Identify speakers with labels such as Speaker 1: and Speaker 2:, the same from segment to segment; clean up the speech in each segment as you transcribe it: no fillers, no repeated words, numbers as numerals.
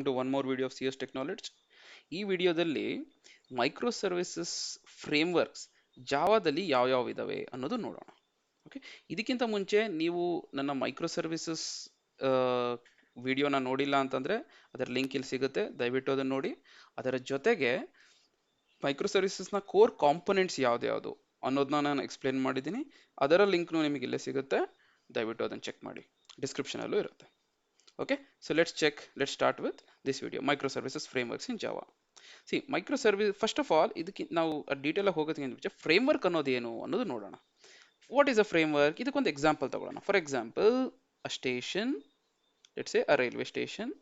Speaker 1: to one more video of CS Tech Knowledge. ಈ ವಿಡಿಯೋದಲ್ಲಿ micro services ಫ್ರೇಮ್ವರ್ಕ್ಸ್ ಜಾವಾದಲ್ಲಿ ಯಾವ ಇದಾವೆ ಅನ್ನೋದು ನೋಡೋಣ. ಓಕೆ, ಇದಕ್ಕಿಂತ ಮುಂಚೆ ನೀವು ನನ್ನ ಮೈಕ್ರೋ ಸರ್ವಿಸಸ್ ವಿಡಿಯೋನ ನೋಡಿಲ್ಲ ಅಂತಂದ್ರೆ ಅದರ ಲಿಂಕ್ ಇಲ್ಲಿ ಸಿಗುತ್ತೆ, ದಯವಿಟ್ಟು ಅದನ್ನು ನೋಡಿ. ಅದರ ಜೊತೆಗೆ ಮೈಕ್ರೋ ಸರ್ವಿಸಸ್ನ ಕೋರ್ ಕಾಂಪೊನೆಂಟ್ಸ್ ಯಾವ್ದು ಅನ್ನೋದನ್ನ ನಾನು ಎಕ್ಸ್ಪ್ಲೇನ್ ಮಾಡಿದ್ದೀನಿ. ಅದರ ಲಿಂಕ್ನು ನಿಮಗೆ ಇಲ್ಲೇ ಸಿಗುತ್ತೆ, ದಯವಿಟ್ಟು ಅದನ್ನು ಚೆಕ್ ಮಾಡಿ, ಡಿಸ್ಕ್ರಿಪ್ಷನಲ್ಲೂ ಇರುತ್ತೆ. Okay, so let's start with this video, microservices frameworks in Java. See, microservice, first of all, ಇದಕ್ಕೆ ನಾವು ಡೀಟೇಲ್ ಆಗಿ ಹೋಗೋದಕ್ಕಿಂತ ಮುಂಚೆ ಫ್ರೇಮ್ವರ್ಕ್ ಅನ್ನೋದು ಏನು ಅನ್ನೋದು ನೋಡೋಣ. What is a framework? ಇದಕ್ಕೊಂದು ಎಕ್ಸಾಂಪಲ್ ತಗೊಳ್ಳೋಣ. For example, a station, let's say a railway station.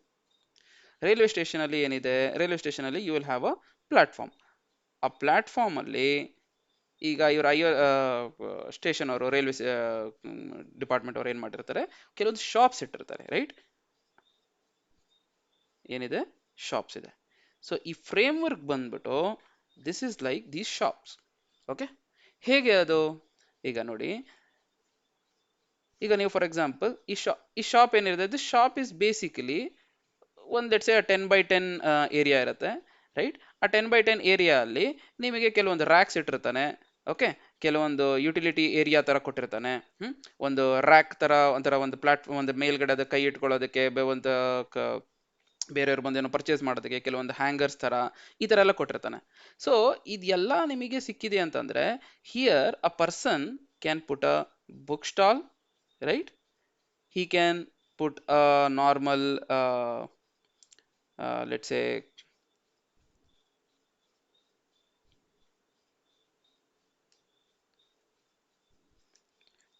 Speaker 1: Railway station ಅಲ್ಲಿ ಏನಿದೆ? ರೈಲ್ವೆ ಸ್ಟೇಷನ್ ಅಲ್ಲಿ you will have a platform. ಆ ಪ್ಲಾಟ್ಫಾರ್ಮ್ ಅಲ್ಲಿ ಈಗ ಇವರು ಸ್ಟೇಷನ್ ಅವರು, ರೈಲ್ವೆ ಡಿಪಾರ್ಟ್ಮೆಂಟ್ ಅವರು ಏನ್ ಮಾಡಿರ್ತಾರೆ, ಕೆಲವೊಂದು ಶಾಪ್ಸ್ ಇಟ್ಟಿರ್ತಾರೆ, ರೈಟ್? ಏನಿದೆ? ಶಾಪ್ಸ್ ಇದೆ. ಸೊ ಈ ಫ್ರೇಮ್ವರ್ಕ್ ಬಂದ್ಬಿಟ್ಟು this is like these shops. Okay, ಹೇಗೆ ಅದು? ಈಗ ನೋಡಿ, ಈಗ ನೀವು ಫಾರ್ ಎಕ್ಸಾಂಪಲ್ ಈ ಶಾಪ್ ಏನಿರುತ್ತೆ, ದಿಸ್ ಶಾಪ್ ಇಸ್ ಬೇಸಿಕಲಿ ಒಂದು ಲೆಟ್ಸ್ ಸೇ 10x10 ಏರಿಯಾ ಇರುತ್ತೆ, ರೈಟ್? ಆ 10x10 ಏರಿಯಾ ಅಲ್ಲಿ ನಿಮಗೆ ಕೆಲವೊಂದು ರ್ಯಾಕ್ಸ್ ಇಟ್ಟಿರ್ತಾನೆ. ಓಕೆ, ಕೆಲವೊಂದು ಯುಟಿಲಿಟಿ ಏರಿಯಾ ತರ ಕೊಟ್ಟಿರ್ತಾನೆ. ಒಂದು ರ್ಯಾಕ್ ತರ ಒಂಥರ ಒಂದು ಪ್ಲಾಟ್ಫಾರ್ಮ್, ಒಂದು ಮೇಲ್ಗಡೆ ಅದ ಕೈ ಇಟ್ಕೊಳ್ಳೋದಕ್ಕೆ, ಒಂದು ಬೇರೆಯವ್ರು ಬಂದೇನೋ ಪರ್ಚೇಸ್ ಮಾಡೋದಕ್ಕೆ ಕೆಲವೊಂದು ಹ್ಯಾಂಗರ್ಸ್ ತರ, ಈ ತರ ಎಲ್ಲ ಕೊಟ್ಟಿರ್ತಾನೆ. ಸೊ ಇದೆಲ್ಲ ನಿಮಗೆ ಸಿಕ್ಕಿದೆ ಅಂತಂದ್ರೆ, here a person can put a book stall, right? he can put a normal let's say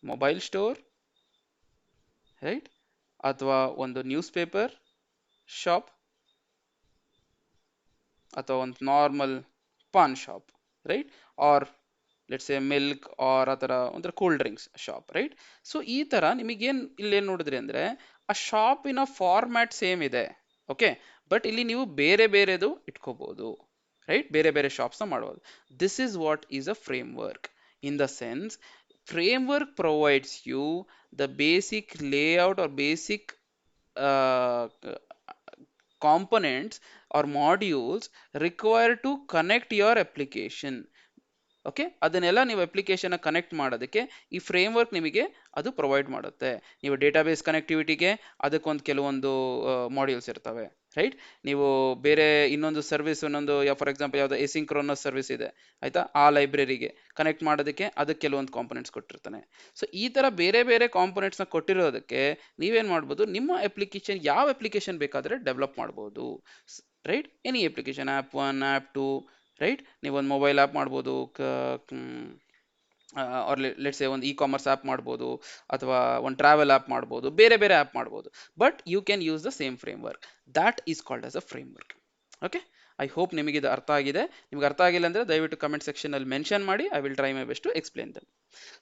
Speaker 1: mobile store, right? ಅಥವಾ ಒಂದು ನ್ಯೂಸ್ ಪೇಪರ್ ಶಾಪ್, ಅಥವಾ ಒಂದು normal paan shop, right? Or let's say milk or ಆ ಥರ ಒಂಥರ cool drinks shop, right? So ಈ ಥರ ನಿಮಗೇನು ಇಲ್ಲೇನು ನೋಡಿದ್ರಿ ಅಂದರೆ, ಆ ಶಾಪಿನ ಫಾರ್ಮ್ಯಾಟ್ ಸೇಮ್ ಇದೆ, ಓಕೆ? ಬಟ್ ಇಲ್ಲಿ ನೀವು ಬೇರೆ ಬೇರೆದು ಇಟ್ಕೋಬಹುದು, ರೈಟ್? ಬೇರೆ ಬೇರೆ ಶಾಪ್ಸ್ನ ಮಾಡ್ಬೋದು. This is what is a framework. In the sense, framework provides you the basic layout or basic components or modules required to connect your application. Okay, ಅದನ್ನೆಲ್ಲ ನೀವು ಅಪ್ಲಿಕೇಶನ್ ಕನೆಕ್ಟ್ ಮಾಡೋದಕ್ಕೆ ಈ ಫ್ರೇಮ್ವರ್ಕ್ ನಿಮಗೆ ಅದು ಪ್ರೊವೈಡ್ ಮಾಡುತ್ತೆ. ನೀವು ಡೇಟಾಬೇಸ್ ಕನೆಕ್ಟಿವಿಟಿಗೆ ಅದಕ್ಕೊಂದು ಕೆಲವೊಂದು ಮಾಡ್ಯೂಲ್ಸ್ ಇರ್ತವೆ, ರೈಟ್? ನೀವು ಬೇರೆ ಇನ್ನೊಂದು ಸರ್ವಿಸ್, ಫಾರ್ ಎಕ್ಸಾಂಪಲ್ ಯಾವ್ದು ಎಸಿಂಕ್ರೋನಸ್ ಸರ್ವಿಸ್ ಇದೆ, ಆಯ್ತಾ? ಆ ಲೈಬ್ರರಿಗೆ ಕನೆಕ್ಟ್ ಮಾಡೋದಕ್ಕೆ ಅದಕ್ಕೆ ಕೆಲವೊಂದು ಕಾಂಪೊನೆಂಟ್ಸ್ ಕೊಟ್ಟಿರ್ತಾನೆ. ಸೊ ಈ ತರ ಬೇರೆ ಬೇರೆ ಕಾಂಪೊನೆಂಟ್ಸ್ನ ಕೊಟ್ಟಿರೋದಕ್ಕೆ ನೀವೇನ್ ಮಾಡ್ಬೋದು, ನಿಮ್ಮ ಅಪ್ಲಿಕೇಶನ್ ಯಾವ ಅಪ್ಲಿಕೇಶನ್ ಬೇಕಾದ್ರೆ ಡೆವಲಪ್ ಮಾಡ್ಬೋದು, right? Any application, app 1, app 2, right? ನೀವು ಒಂದು ಮೊಬೈಲ್ ಆ್ಯಪ್ ಮಾಡ್ಬೋದು, ಆರ್ ಲೆಟ್ಸ್ ಸೇ ಒಂದು ಇ-ಕಾಮರ್ಸ್ ಆ್ಯಪ್ ಮಾಡ್ಬೋದು, ಅಥವಾ ಒಂದು ಟ್ರಾವೆಲ್ ಆ್ಯಪ್ ಮಾಡ್ಬೋದು, ಬೇರೆ ಬೇರೆ ಆ್ಯಪ್ ಮಾಡ್ಬೋದು. But you can use the same framework. That is called as a framework. Okay, I hope ನಿಮಗೆ ಇದು ಅರ್ಥ ಆಗಿದೆ. ನಿಮ್ಗೆ ಅರ್ಥ ಆಗಿಲ್ಲ ಅಂದರೆ ದಯವಿಟ್ಟು ಕಮೆಂಟ್ ಸೆಕ್ಷನಲ್ಲಿ ಮೆನ್ಷನ್ ಮಾಡಿ, I will try my best to explain them.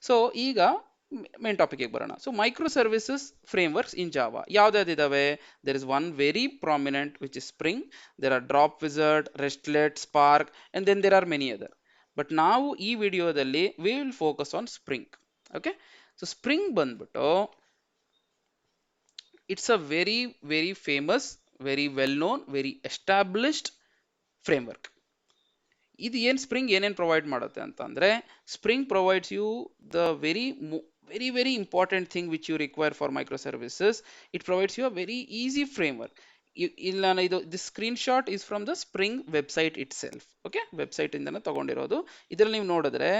Speaker 1: So ಈಗ ಮೇನ್ ಟಾಪಿಕ್ಗೆ ಬರೋಣ. So micro services frameworks in Java ಯಾವ್ದಾವ್ದಿದಾವೆ? There is one very prominent which is Spring, there are Dropwizard, Restlet, Spark, and then there are many other. But ನಾವು ಈ ವಿಡಿಯೋದಲ್ಲಿ we will focus on Spring. Okay, so Spring ಬಂದ್ಬಿಟ್ಟು it's a very very famous, very well known, very established framework. ಇದು ಏನು spring ಏನೇನು provide ಮಾಡುತ್ತೆ ಅಂತಂದ್ರೆ, Spring provides you the very important thing which you require for microservices. It provides you a very easy framework. This screenshot is from the Spring website itself. Okay, website ಇಂದನೇ ತಗೊಂಡಿರೋದು. ಇದರಲ್ಲಿ ನೀವು ನೋಡಿದ್ರೆ,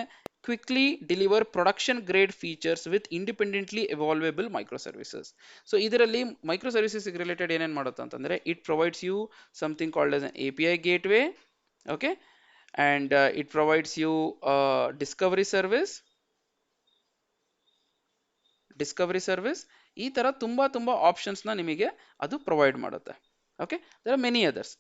Speaker 1: quickly deliver production grade features with independently evolvable microservices. So ಇದರಲ್ಲಿ microservices related ಏನೇನು ಮಾಡುತ್ತೆ ಅಂತಂದ್ರೆ, it provides you something called as an API gateway, okay, and it provides you a discovery service. ಈ ತರ ತುಂಬಾ ಆಪ್ಷನ್ಸ್ ನ ನಿಮಗೆ ಅದು ಪ್ರೊವೈಡ್ ಮಾಡುತ್ತೆ. Okay, there are many others.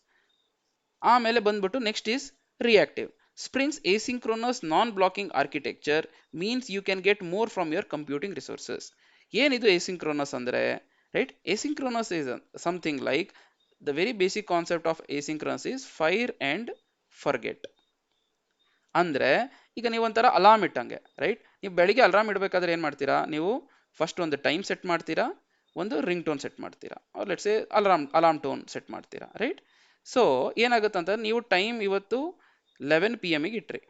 Speaker 1: ಆಮೇಲೆ ಬಂದ್ಬಿಟ್ಟು next is reactive. Spring's asynchronous non-blocking architecture means you can get more from your computing resources. ಏನಿದು asynchronous ಅಂದ್ರೆ, right? asynchronous is something like the very basic concept of asynchronous is fire and forget. ಅಂದ್ರೆ ಈಗ ನೀವು ಒಂಥರ alarm ಇಟ್ಟಂಗೆ, right? ನೀವು ಬೆಳಿಗ್ಗೆ alarm ಇಡಬೇಕಾದ್ರೆ ಏನು ಮಾಡ್ತೀರಾ? ನೀವು ಫಸ್ಟ್ ಒಂದು ಟೈಮ್ ಸೆಟ್ ಮಾಡ್ತೀರಾ, ಒಂದು ರಿಂಗ್ ಟೋನ್ ಸೆಟ್ ಮಾಡ್ತೀರಾ, let's say alarm tone set ಮಾಡ್ತೀರಾ, ರೈಟ್. ಸೊ ಏನಾಗುತ್ತೆ ಅಂತ, ನೀವು ಟೈಮ್ ಇವತ್ತು 11 PM ಗೆ ಇಟ್ರಿ,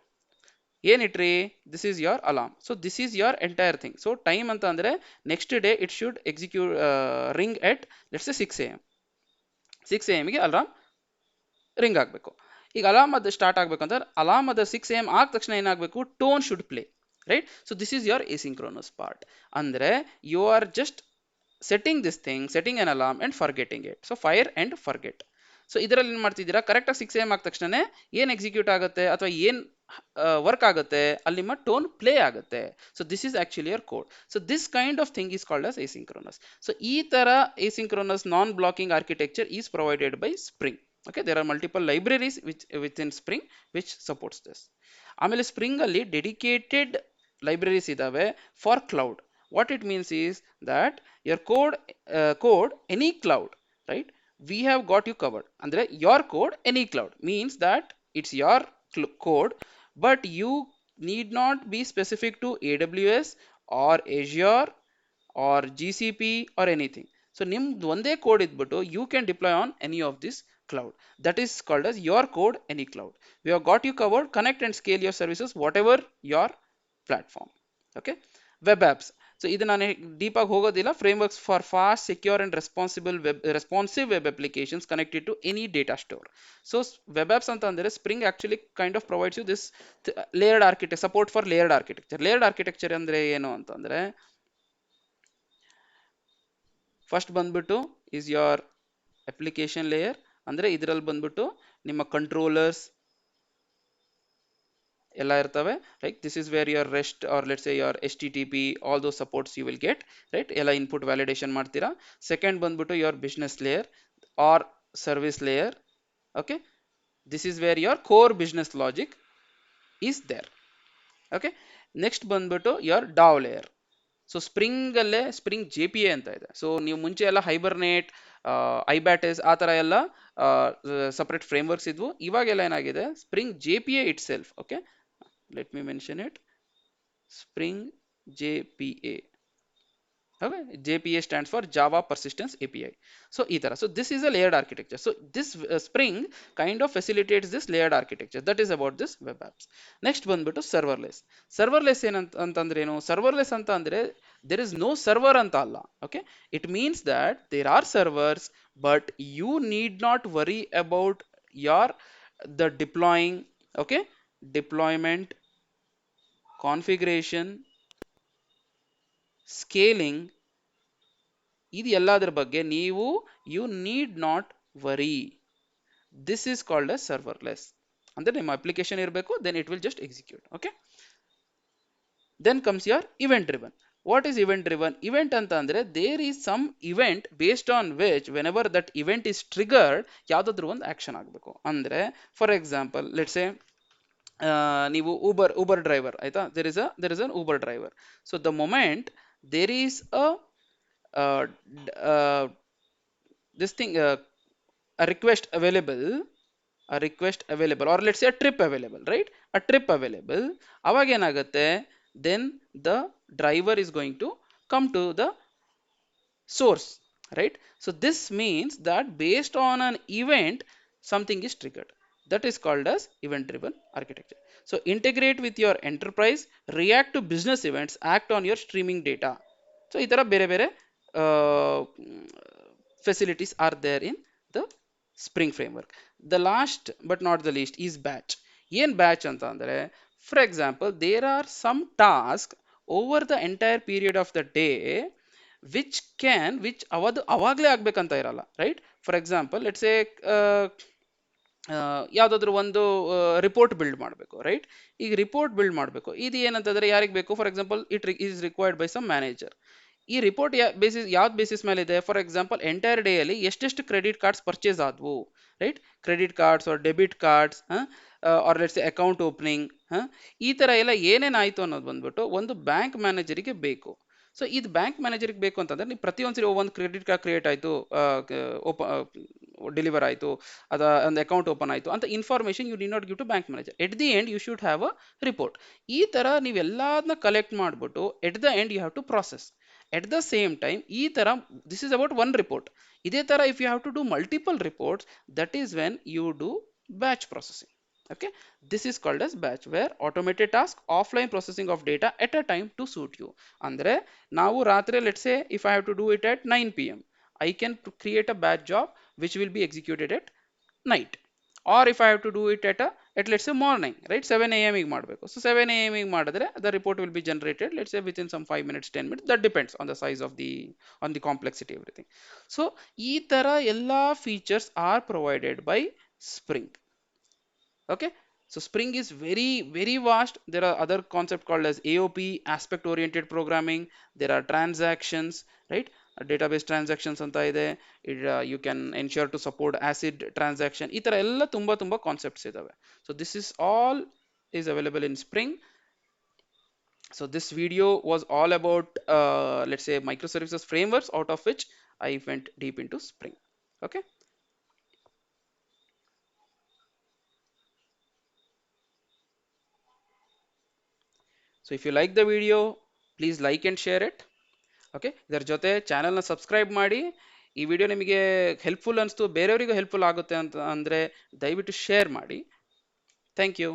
Speaker 1: ಏನಿಟ್ರಿ, this is your alarm. So this is your entire thing. So time ಅಂತ ಅಂದ್ರೆ next day it should execute ring at let's 6 AM. 6 AM ಗೆ ಅಲಾರ್ಮ್ ರಿಂಗ್ ಆಗಬೇಕು. ಈಗ ಅಲಾರ್ಮ್ ಅದು ಸ್ಟಾರ್ಟ್ ಆಗ್ಬೇಕಂದ್ರೆ ಅಲಾರ್ಮ್ ಅದು 6 AM ಆದ ತಕ್ಷಣ ಏನಾಗಬೇಕು, tone should play, right. So this is your asynchronous part. ಅಂದ್ರೆ you are just setting an alarm and forgetting it. So fire and forget. So ಇದರಲ್ಲಿ ಏನು ಮಾಡ್ತಿದ್ದೀರಾ, ಕರೆಕ್ಟಾಗಿ 6 AM ಆದ ತಕ್ಷಣ ಏನು ಎಕ್ಸಿಕ್ಯೂಟ್ ಆಗುತ್ತೆ ಅಥವಾ ಏನು ವರ್ಕ್ ಆಗುತ್ತೆ, ಅಲ್ಲಿ ನಿಮ್ಮ ಟೋನ್ ಪ್ಲೇ ಆಗುತ್ತೆ. So this is actually your code. So this kind of thing is called as asynchronous. So ಈ ತರ asynchronous non blocking architecture is provided by Spring. Okay, there are multiple libraries within Spring which supports this. ಆಮೇಲೆ spring ಅಲ್ಲಿ dedicated libraries ಇದಾವೆ for cloud. What it means is that your code any cloud, right? We have got you covered. Andre your code any cloud means that it's your code, but you need not be specific to AWS or Azure or GCP or anything. So ನಿಮ್ದು ಒಂದೇ code ಇದ್ಬಿಟ್ಟು you can deploy on any of this cloud. That is called as your code any cloud. We have got you covered. Connect and scale your services whatever your platform. Okay, web apps. So ಇದು ನಾನು deep ಆಗಿ ಹೋಗೋದಿಲ್ಲ. Frameworks for fast, secure and responsive web applications connected to any data store. So web apps ಅಂತ ಅಂದ್ರೆ Spring actually kind of provides you this layered architecture, support for layered architecture. Layered architecture ಅಂದ್ರೆ ಏನು ಅಂತಂದ್ರೆ, first ಬಂದ್ಬಿಟ್ಟು is your application layer. ಅಂದ್ರೆ ಇದರಲ್ಲಿ ಬಂದ್ಬಿಟ್ಟು ನಿಮ್ಮ ಕಂಟ್ರೋಲರ್ಸ್ ಎಲ್ಲ ಇರ್ತವೆ, right? This is where your REST or let's say your HTTP, all those supports you will get, right? ಎಲ್ಲ input validation ಮಾಡ್ತೀರಾ. ಸೆಕೆಂಡ್ ಬಂದ್ಬಿಟ್ಟು your business layer or service layer. Okay, this is where your core business logic is there. Okay, next ಬಂದ್ಬಿಟ್ಟು your DAO layer. So spring ಅಲ್ಲೇ spring JPA ಅಂತ ಇದೆ. So ನೀವು ಮುಂಚೆ ಎಲ್ಲ ಹೈಬರ್ನೇಟ್, ಐಬ್ಯಾಟಿಸ್ ಆ ಥರ ಎಲ್ಲ ಸಪ್ರೇಟ್ ಫ್ರೇಮ್ವರ್ಕ್ಸ್ ಇದ್ವು. ಇವಾಗೆಲ್ಲ ಏನಾಗಿದೆ, spring JPA it self. Okay, let me mention it, Spring JPA. Okay, JPA stands for Java Persistence API. So either, so this is a layered architecture. So this Spring kind of facilitates this layered architecture. That is about this web apps. Next ಬಂದ್ಬಿಟ್ಟು serverless. Serverless ಏನಂತಂದ್ರೆ ಏನು, serverless ಅಂತ ಅಂದ್ರೆ there is no server ಅಂತ ಅಲ್ಲ. Okay, it means that there are servers but you need not worry about your the deploying, okay, deployment, configuration, scaling, ಇದು ಎಲ್ಲದರ ಬಗ್ಗೆ ನೀವು you need not worry. This is called as serverless. ಅಂದ್ರೆ ನಿಮ್ಮ application ಇರಬೇಕು, then it will just execute. Okay, then comes your event driven. What is event driven? Event ಅಂತ ಅಂದ್ರೆ there is some event based on which whenever that event is triggered ಯಾವ್ದಾದ್ರು ಒಂದು action ಆಗಬೇಕು. ಅಂದ್ರೆ for example let's say ನೀವು Uber driver ಆಯ್ತಾ, there is an Uber driver. So the moment there is this thing a request available or let's say a trip available, right? A trip available, ಅವಾಗ ಏನಾಗುತ್ತೆ, then the driver is going to come to the source, right? So this means that based on an event something is triggered. That is called as event driven architecture. So integrate with your enterprise, react to business events, act on your streaming data. So ಈ ತರ ಬೇರೆ ಬೇರೆ facilities are there in the Spring framework. The last but not the least is batch. ಏನ್ batch ಅಂತ ಅಂದ್ರೆ, for example there are some tasks over the entire period of the day which ಅವಾಗ್ಲೇ ಆಗ್ಬೇಕಂತ ಇರಲ್ಲ, right? For example let's say ಯಾವ್ದಾದ್ರು ಒಂದು report build ಮಾಡಬೇಕು, right? ಈಗ ರಿಪೋರ್ಟ್ ಬಿಲ್ಡ್ ಮಾಡಬೇಕು, ಇದು ಏನಂತಂದ್ರೆ ಯಾರಿಗೆ ಬೇಕು, for example it is required by some manager. ಈ ರಿಪೋರ್ಟ್ ಯಾವ್ದು ಬೇಸಿಸ್ ಮೇಲೆ ಇದೆ, ಫಾರ್ ಎಕ್ಸಾಂಪಲ್ ಎಂಟೈರ್ ಡೇ ಅಲ್ಲಿ ಎಷ್ಟೆಷ್ಟು ಕ್ರೆಡಿಟ್ ಕಾರ್ಡ್ಸ್ ಪರ್ಚೇಸ್ ಆದ್ವು, right? Credit cards or debit cards or let's account opening, ಈ ತರ ಎಲ್ಲ ಏನೇನಾಯ್ತು ಅನ್ನೋದು ಬಂದ್ಬಿಟ್ಟು ಒಂದು ಬ್ಯಾಂಕ್ ಮ್ಯಾನೇಜರಿಗೆ ಬೇಕು. ಸೊ ಇದು ಬ್ಯಾಂಕ್ ಮ್ಯಾನೇಜರ್ಗೆ ಬೇಕು ಅಂತಂದ್ರೆ ನೀವು ಪ್ರತಿಯೊಂದ್ಸರಿ ಒಂದು ಕ್ರೆಡಿಟ್ ಕಾರ್ಡ್ ಕ್ರಿಯೇಟ್ ಆಯ್ತು, ಡೆಲಿವರ್ ಆಯಿತು, ಅದ ಒಂದು ಅಕೌಂಟ್ ಓಪನ್ ಆಯಿತು ಅಂತ information you do not give to bank manager. At the end you should have a report. ಈ ಥರ ನೀವೆಲ್ಲದನ್ನ ಕಲೆಕ್ಟ್ ಮಾಡಿಬಿಟ್ಟು at the end you have to process. At the same time ಈ ತರ, this is about one report. ಇದೇ ತರ if you have to do multiple reports, that is when you do batch processing. Okay, this is called as batch, where automated task offline processing of data at a time to suit you. ಅಂದ್ರೆ ನಾವು ರಾತ್ರಿ, let's say if I have to do it at 9 p.m., I can create a batch job which will be executed at night. Or if I have to do it at let's say morning, right, 7 a.m. ಗೆ ಮಾಡಬೇಕು. So 7 a.m. ಗೆ ಮಾಡಿದ್ರೆ the report will be generated, let's say within some 5 minutes, 10 minutes, that depends on the size of the, on the complexity, everything. So ಈ ತರ ಎಲ್ಲ features are provided by Spring. Okay, so Spring is very very vast. There are other concept called as AOP, aspect oriented programming. There are transactions, right? Database transactions anta ide. You can ensure to support acid transaction. ಈ ತರ ಎಲ್ಲ ತುಂಬಾ ತುಂಬಾ concepts ಇದಾವೆ. So this is all is available in Spring. So this video was all about let's say microservices frameworks, out of which I went deep into Spring. Okay. So if you like the video, please like and share it. Okay, ಇದರ ಜೊತೆ ಚಾನಲ್ನ subscribe ಮಾಡಿ. ಈ video ನಿಮಗೆ helpful ಅನಿಸ್ತು, ಬೇರೆಯವರಿಗೂ helpful ಆಗುತ್ತೆ ಅಂತ ಅಂದರೆ ದಯವಿಟ್ಟು ಶೇರ್ ಮಾಡಿ. Thank you.